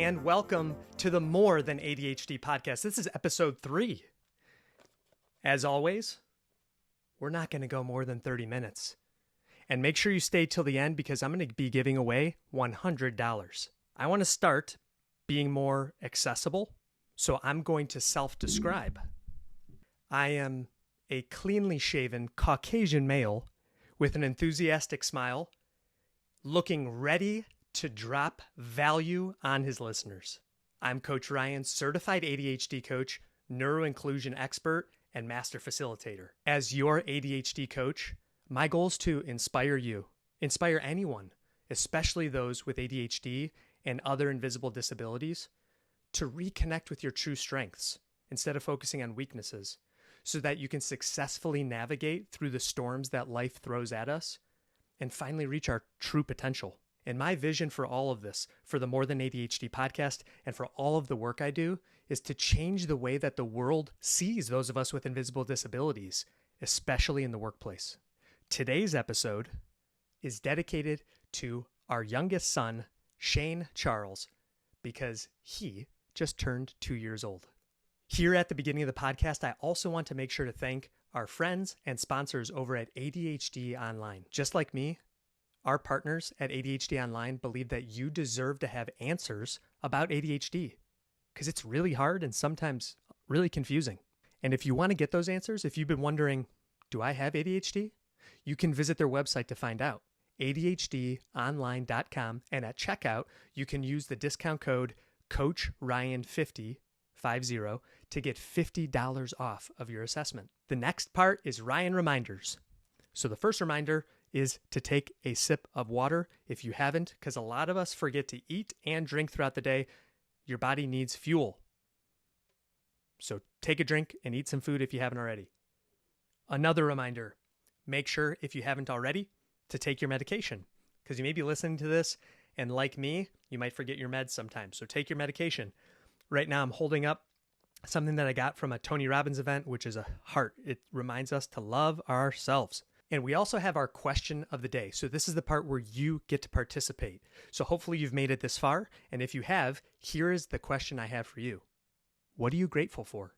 and welcome to the More Than ADHD podcast. This is episode 3. As always, we're not going to go more than 30 minutes. And make sure you stay till the end because I'm going to be giving away $100. I want to start being more accessible, so I'm going to self-describe. I am a cleanly shaven Caucasian male with an enthusiastic smile, looking ready to drop value on his listeners. I'm Coach Ryan, Certified ADHD Coach, neuroinclusion expert, and master facilitator. As your ADHD coach, my goal is to inspire you, inspire anyone, especially those with ADHD and other invisible disabilities, to reconnect with your true strengths instead of focusing on weaknesses, so that you can successfully navigate through the storms that life throws at us and finally reach our true potential. And my vision for all of this, for the More Than ADHD podcast, and for all of the work I do, is to change the way that the world sees those of us with invisible disabilities, especially in the workplace. Today's episode is dedicated to our youngest son, Shane Charles, because he just turned 2 years old. Here at the beginning of the podcast, I also want to make sure to thank our friends and sponsors over at ADHD Online. Just like me, our partners at ADHD Online believe that you deserve to have answers about ADHD because it's really hard and sometimes really confusing. And if you want to get those answers, if you've been wondering, do I have ADHD? You can visit their website to find out, ADHDonline.com. And at checkout, you can use the discount code CoachRyan50 to get $50 off of your assessment. The next part is Ryan reminders. So the first reminder is to take a sip of water if you haven't, because a lot of us forget to eat and drink throughout the day. Your body needs fuel. So take a drink and eat some food if you haven't already. Another reminder, make sure if you haven't already to take your medication, because you may be listening to this and like me, you might forget your meds sometimes. So take your medication. Right now I'm holding up something that I got from a Tony Robbins event, which is a heart. It reminds us to love ourselves. And we also have our question of the day. So this is the part where you get to participate. So hopefully you've made it this far. And if you have, here is the question I have for you. What are you grateful for?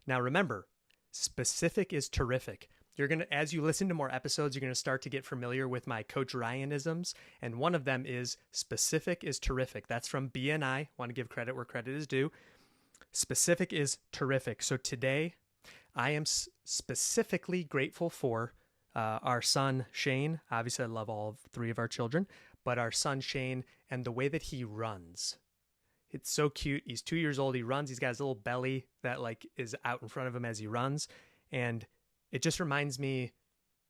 Now remember, specific is terrific. You're going to, as you listen to more episodes, you're going to start to get familiar with my Coach Ryanisms. And one of them is specific is terrific. That's from BNI. Want to give credit where credit is due. Specific is terrific. So today I am specifically grateful for our son, Shane. Obviously, I love all 3 of our children, but our son, Shane, and the way that he runs. It's so cute. He's 2 years old. He runs. He's got his little belly that is out in front of him as he runs. And it just reminds me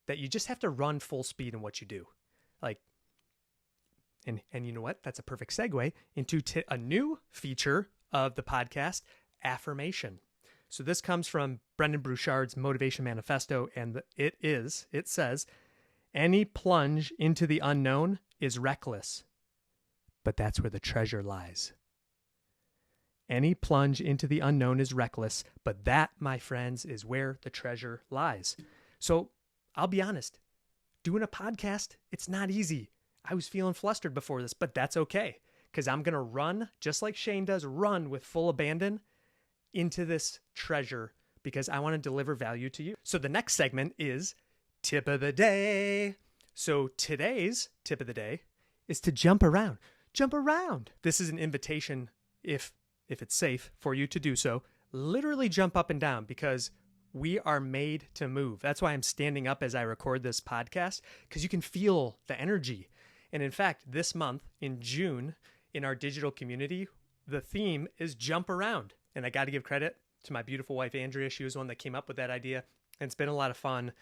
that you just have to run full speed in what you do. And you know what? That's a perfect segue into a new feature of the podcast, Affirmation. So this comes from Brendan Bouchard's Motivation Manifesto, and it says, any plunge into the unknown is reckless, but that's where the treasure lies. Any plunge into the unknown is reckless, but that, my friends, is where the treasure lies. So I'll be honest, doing a podcast, it's not easy. I was feeling flustered before this, but that's okay, because I'm going to run, just like Shane does, run with full abandon into this treasure because I want to deliver value to you. So the next segment is Tip of the Day. So today's Tip of the Day is to jump around. Jump around. This is an invitation, if it's safe for you to do so, literally jump up and down because we are made to move. That's why I'm standing up as I record this podcast, because you can feel the energy. And in fact, this month in June in our digital community, the theme is jump around. And I got to give credit to my beautiful wife, Andrea. She was the one that came up with that idea. And it's been a lot of fun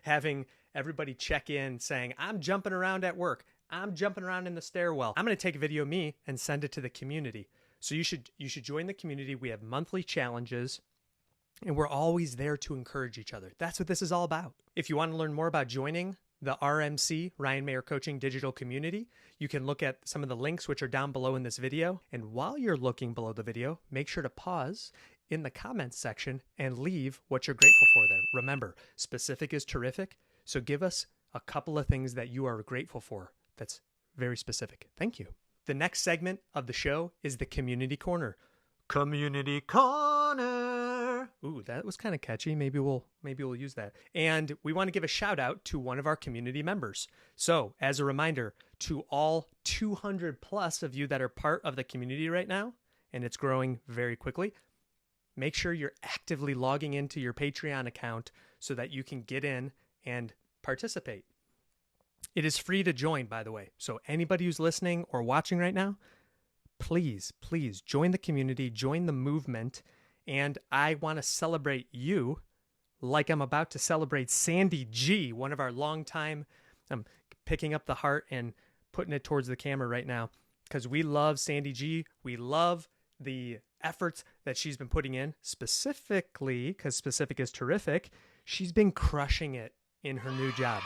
having everybody check in saying, I'm jumping around at work. I'm jumping around in the stairwell. I'm going to take a video of me and send it to the community. So you should join the community. We have monthly challenges and we're always there to encourage each other. That's what this is all about. If you want to learn more about joining the RMC, Ryan Mayer Coaching Digital Community, you can look at some of the links which are down below in this video. And while you're looking below the video, make sure to pause in the comments section and leave what you're grateful for there. Remember, specific is terrific. So give us a couple of things that you are grateful for. That's very specific. Thank you. The next segment of the show is the Community Corner. Community Corner. Ooh, that was kind of catchy. Maybe we'll use that. And we want to give a shout out to one of our community members. So, as a reminder to all 200 plus of you that are part of the community right now, and it's growing very quickly, make sure you're actively logging into your Patreon account so that you can get in and participate. It is free to join, by the way. So anybody who's listening or watching right now, please join the community, join the movement. And I want to celebrate you like I'm about to celebrate Sandy G, one of our longtime. I'm picking up the heart and putting it towards the camera right now because we love Sandy G. We love the efforts that she's been putting in, specifically because specific is terrific. She's been crushing it in her new job.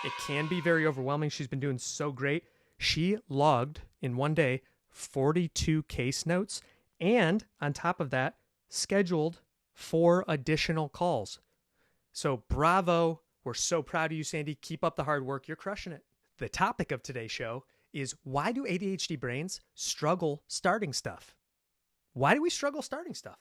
It can be very overwhelming. She's been doing so great. She logged in one day 42 case notes and on top of that, scheduled 4 additional calls. So bravo. We're so proud of you, Sandy. Keep up the hard work. You're crushing it. The topic of today's show is why do ADHD brains struggle starting stuff? Why do we struggle starting stuff?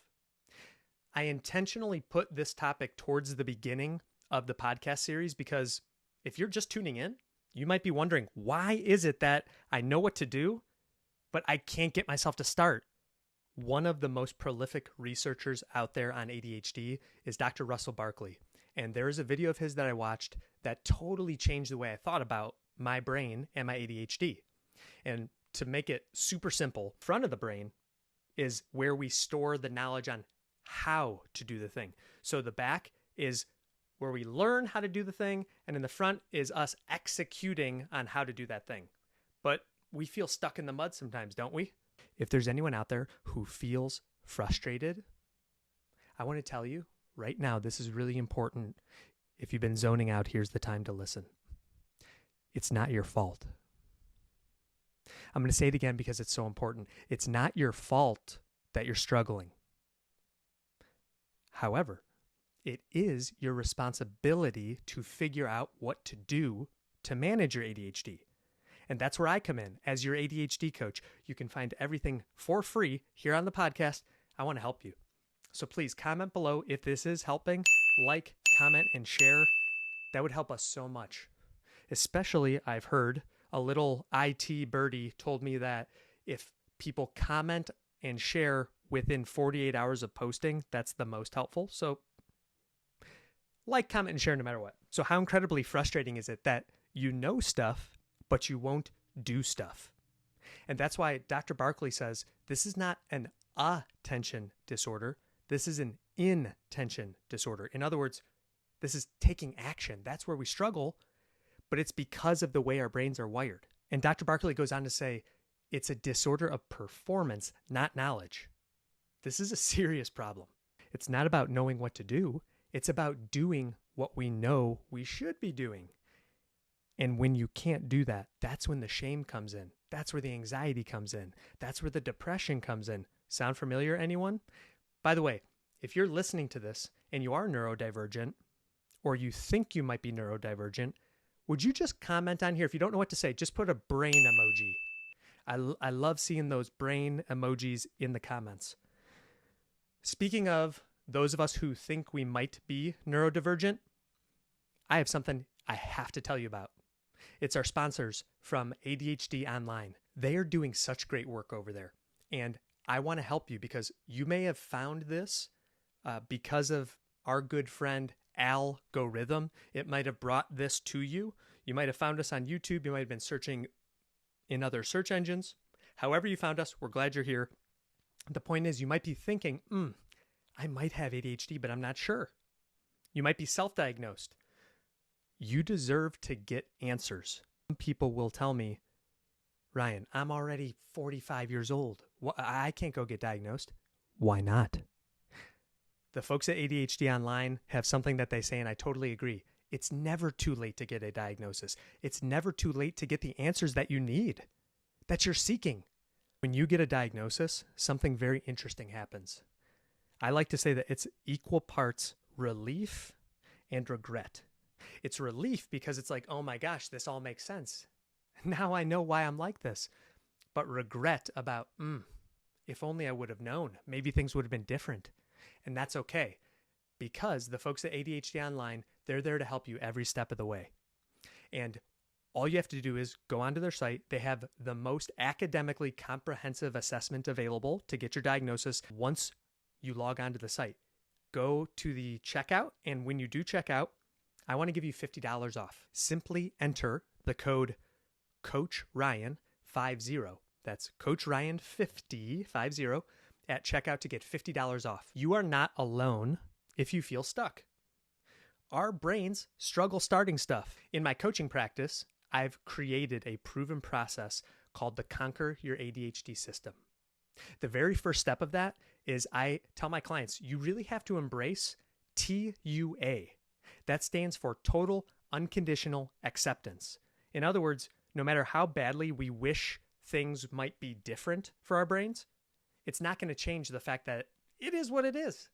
I intentionally put this topic towards the beginning of the podcast series because if you're just tuning in, you might be wondering, why is it that I know what to do, but I can't get myself to start? One of the most prolific researchers out there on ADHD is Dr. Russell Barkley. And there is a video of his that I watched that totally changed the way I thought about my brain and my ADHD. And to make it super simple, front of the brain is where we store the knowledge on how to do the thing. So the back is where we learn how to do the thing, and in the front is us executing on how to do that thing. But we feel stuck in the mud sometimes, don't we? If there's anyone out there who feels frustrated, I want to tell you right now, this is really important. If you've been zoning out, here's the time to listen. It's not your fault. I'm going to say it again because it's so important. It's not your fault that you're struggling. However, it is your responsibility to figure out what to do to manage your ADHD. And that's where I come in as your ADHD coach. You can find everything for free here on the podcast. I want to help you. So please comment below if this is helping. Like, comment, and share. That would help us so much. Especially, I've heard a little IT birdie told me that if people comment and share within 48 hours of posting, that's the most helpful. So like, comment, and share no matter what. So how incredibly frustrating is it that you know stuff, but you won't do stuff? And that's why Dr. Barkley says this is not an attention disorder. This is an intention disorder. In other words, this is taking action. That's where we struggle, but it's because of the way our brains are wired. And Dr. Barkley goes on to say it's a disorder of performance, not knowledge. This is a serious problem. It's not about knowing what to do. It's about doing what we know we should be doing. And when you can't do that, that's when the shame comes in. That's where the anxiety comes in. That's where the depression comes in. Sound familiar, anyone? By the way, if you're listening to this and you are neurodivergent, or you think you might be neurodivergent, would you just comment on here? If you don't know what to say, just put a brain emoji. I love seeing those brain emojis in the comments. Speaking of those of us who think we might be neurodivergent, I have something I have to tell you about. It's our sponsors from ADHD Online. They are doing such great work over there. And I want to help you because you may have found this because of our good friend Algorithm. It might have brought this to you. You might have found us on YouTube. You might have been searching in other search engines. However you found us, we're glad you're here. The point is, you might be thinking, I might have ADHD, but I'm not sure. You might be self-diagnosed. You deserve to get answers. Some people will tell me, Ryan, I'm already 45 years old. I can't go get diagnosed. Why not? The folks at ADHD Online have something that they say, and I totally agree. It's never too late to get a diagnosis. It's never too late to get the answers that you need, that you're seeking. When you get a diagnosis, something very interesting happens. I like to say that it's equal parts relief and regret. It's relief because it's like, oh my gosh, this all makes sense. Now I know why I'm like this. but regret about, if only I would have known, maybe things would have been different. And that's okay, because the folks at ADHD Online, they're there to help you every step of the way. And all you have to do is go onto their site. They have the most academically comprehensive assessment available to get your diagnosis. Once you log onto the site, go to the checkout. And when you do check out, I want to give you $50 off. Simply enter the code Coach Ryan 50. That's Coach Ryan 50 at checkout to get $50 off. You are not alone if you feel stuck. Our brains struggle starting stuff. In my coaching practice, I've created a proven process called the Conquer Your ADHD System. The very first step of that is I tell my clients, you really have to embrace TUA. That stands for Total Unconditional Acceptance. In other words, no matter how badly we wish things might be different for our brains, it's not going to change the fact that it is what it is.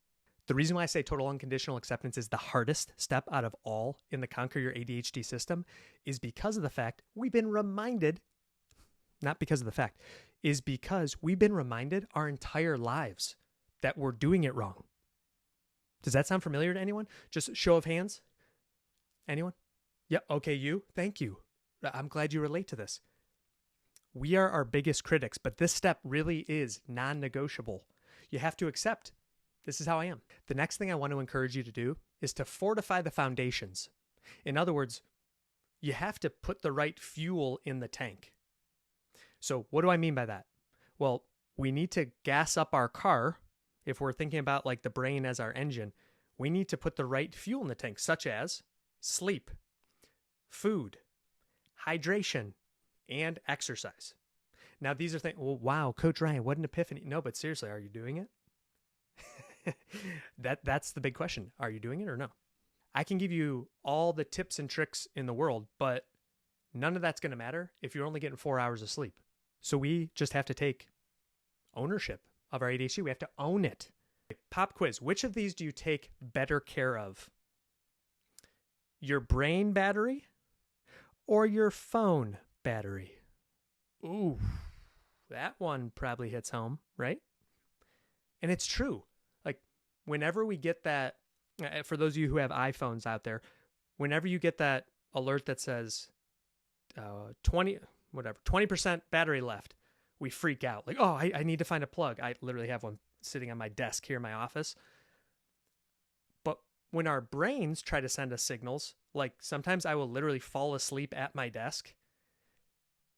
The reason why I say total unconditional acceptance is the hardest step out of all in the Conquer Your ADHD System is because of the fact we've been reminded, not because of the fact, is because we've been reminded our entire lives that we're doing it wrong. Does that sound familiar to anyone? Just show of hands. Anyone? Yep. Okay, you. Thank you. I'm glad you relate to this. We are our biggest critics, but this step really is non-negotiable. You have to accept, this is how I am. The next thing I want to encourage you to do is to fortify the foundations. In other words, you have to put the right fuel in the tank. So what do I mean by that? Well, we need to gas up our car. If we're thinking about like the brain as our engine, we need to put the right fuel in the tank, such as sleep, food, hydration, and exercise. Now, these are things, well, wow, Coach Ryan, what an epiphany. No, but seriously, are you doing it? That's the big question. Are you doing it or no? I can give you all the tips and tricks in the world, but none of that's going to matter if you're only getting 4 hours of sleep. So we just have to take ownership of our ADHD. We have to own it. Pop quiz. Which of these do you take better care of? Your brain battery or your phone battery? Ooh, that one probably hits home, right? And it's true. Like whenever we get that, for those of you who have iPhones out there, whenever you get that alert that says 20% battery left, we freak out. Like, oh, I need to find a plug. I literally have one sitting on my desk here in my office. But when our brains try to send us signals, like sometimes I will literally fall asleep at my desk.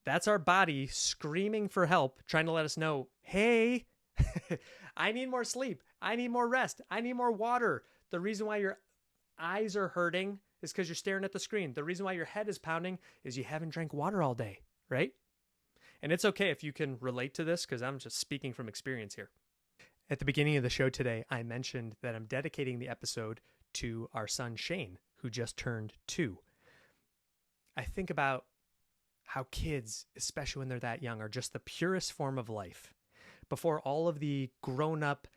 That's our body screaming for help, trying to let us know, hey, I need more sleep. I need more rest. I need more water. The reason why your eyes are hurting is because you're staring at the screen. The reason why your head is pounding is you haven't drank water all day, right? And it's okay if you can relate to this because I'm just speaking from experience here. At the beginning of the show today, I mentioned that I'm dedicating the episode to our son Shane, who just turned 2. I think about how kids, especially when they're that young, are just the purest form of life. Before all of the grown-up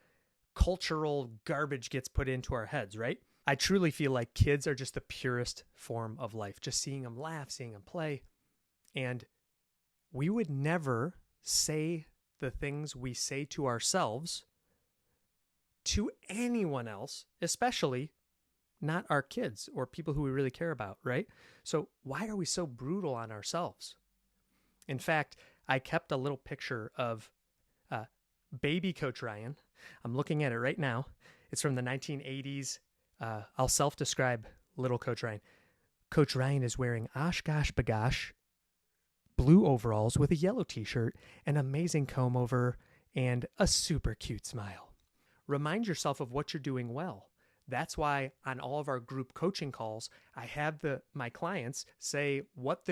cultural garbage gets put into our heads, right? I truly feel like kids are just the purest form of life. Just seeing them laugh, seeing them play. And we would never say the things we say to ourselves to anyone else, especially not our kids or people who we really care about, right? So why are we so brutal on ourselves? In fact, I kept a little picture of baby Coach Ryan. I'm looking at it right now. It's from the 1980s. I'll self-describe little Coach Ryan. Coach Ryan is wearing Oshkosh Bagosh blue overalls with a yellow t-shirt, an amazing comb over, and a super cute smile. Remind yourself of what you're doing well. That's why on all of our group coaching calls, I have my clients say what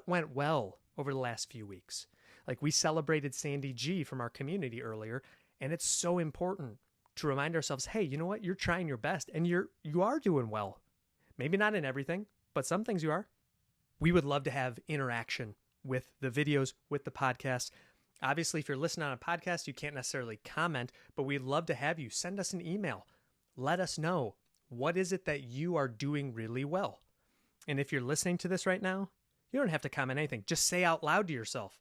went well over the last few weeks. Like we celebrated Sandy G from our community earlier, and it's so important to remind ourselves, hey, you know what? You're trying your best and you are doing well. Maybe not in everything, but some things you are. We would love to have interaction with the videos, with the podcast. Obviously, if you're listening on a podcast, you can't necessarily comment, but we'd love to have you send us an email. Let us know, what is it that you are doing really well? And if you're listening to this right now, you don't have to comment anything. Just say out loud to yourself,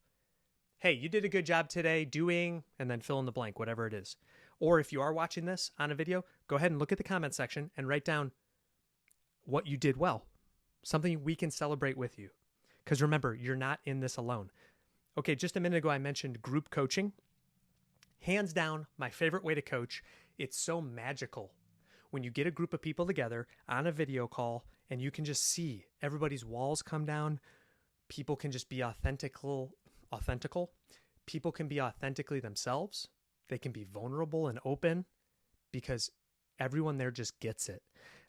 hey, you did a good job today doing, and then fill in the blank, whatever it is. Or if you are watching this on a video, go ahead and look at the comment section and write down what you did well, something we can celebrate with you. Because remember, you're not in this alone. Okay, just a minute ago, I mentioned group coaching. Hands down, my favorite way to coach. It's so magical when you get a group of people together on a video call and you can just see everybody's walls come down. People can just be authentical. People can be authentically themselves. They can be vulnerable and open because everyone there just gets it.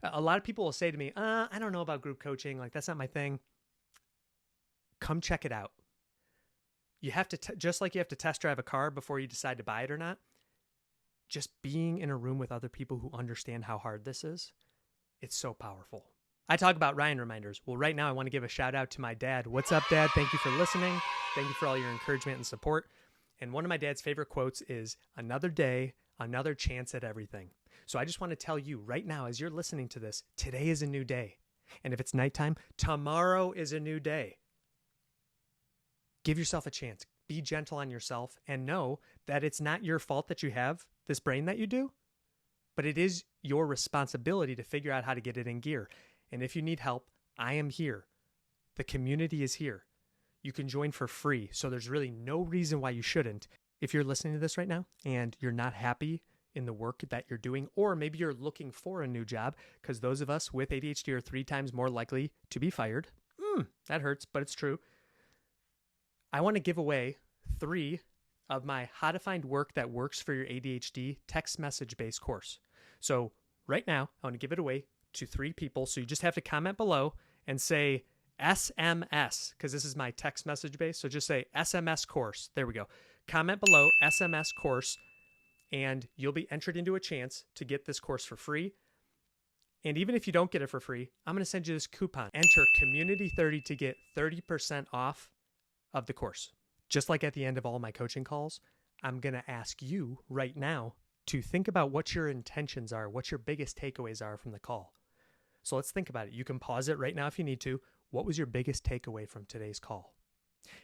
A lot of people will say to me, I don't know about group coaching. Like, that's not my thing. Come check it out. You have to, just like you have to test drive a car before you decide to buy it or not, just being in a room with other people who understand how hard this is, it's so powerful. I talk about Ryan reminders. Well, right now I want to give a shout out to my dad. What's up, Dad? Thank you for listening. Thank you for all your encouragement and support. And one of my dad's favorite quotes is, another day, another chance at everything. So I just want to tell you right now, as you're listening to this, today is a new day. And if it's nighttime, tomorrow is a new day. Give yourself a chance. Be gentle on yourself and know that it's not your fault that you have this brain that you do, but it is your responsibility to figure out how to get it in gear. And if you need help, I am here. The community is here. You can join for free. So there's really no reason why you shouldn't. If you're listening to this right now and you're not happy in the work that you're doing, or maybe you're looking for a new job, because those of us with ADHD are 3 times more likely to be fired. That hurts, but it's true. I want to give away 3 of my How to Find Work That Works for Your ADHD text message-based course. So right now, I want to give it away to 3 people. So you just have to comment below and say SMS, because this is my text message base. So just say SMS course. There we go. Comment below SMS course, and you'll be entered into a chance to get this course for free. And even if you don't get it for free, I'm going to send you this coupon. Enter Community30 to get 30% off of the course. Just like at the end of all my coaching calls, I'm going to ask you right now to think about what your intentions are, what your biggest takeaways are from the call. So let's think about it. You can pause it right now if you need to. What was your biggest takeaway from today's call?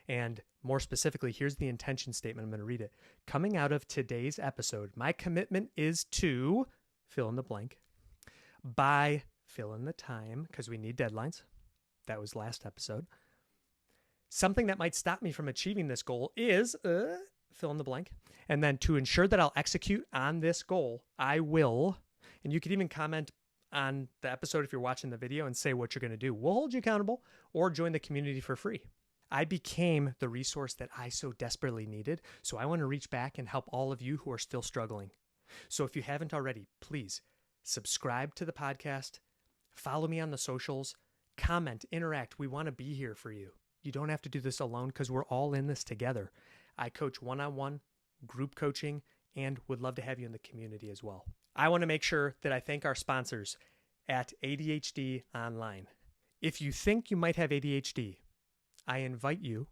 And more specifically, here's the intention statement. I'm going to read it. Coming out of today's episode, my commitment is to fill in the blank by fill in the time, because we need deadlines. That was last episode. Something that might stop me from achieving this goal is fill in the blank. And then to ensure that I'll execute on this goal, I will, and you could even comment on the episode if you're watching the video and say what you're going to do. We'll hold you accountable, or join the community for free. I became the resource that I so desperately needed, so I want to reach back and help all of you who are still struggling. So if you haven't already, please subscribe to the podcast, follow me on the socials, comment, interact. We want to be here for you. You don't have to do this alone, because we're all in this together. I coach one-on-one, group coaching, and would love to have you in the community as well. I want to make sure that I thank our sponsors at ADHD Online. If you think you might have ADHD, I invite you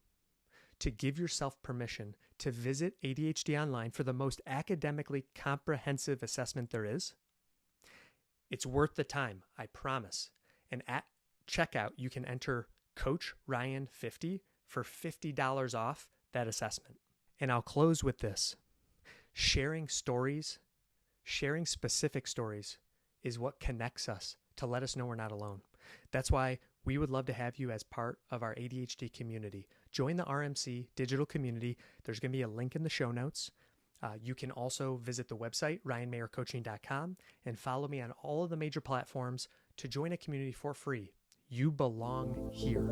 to give yourself permission to visit ADHD Online for the most academically comprehensive assessment there is. It's worth the time, I promise. And at checkout, you can enter Coach Ryan 50 for $50 off that assessment. And I'll close with this. Sharing stories, sharing specific stories is what connects us to let us know we're not alone. That's why we would love to have you as part of our ADHD community. Join the RMC digital community. There's going to be a link in the show notes. You can also visit the website, ryanmayercoaching.com, and follow me on all of the major platforms to join a community for free. You belong here.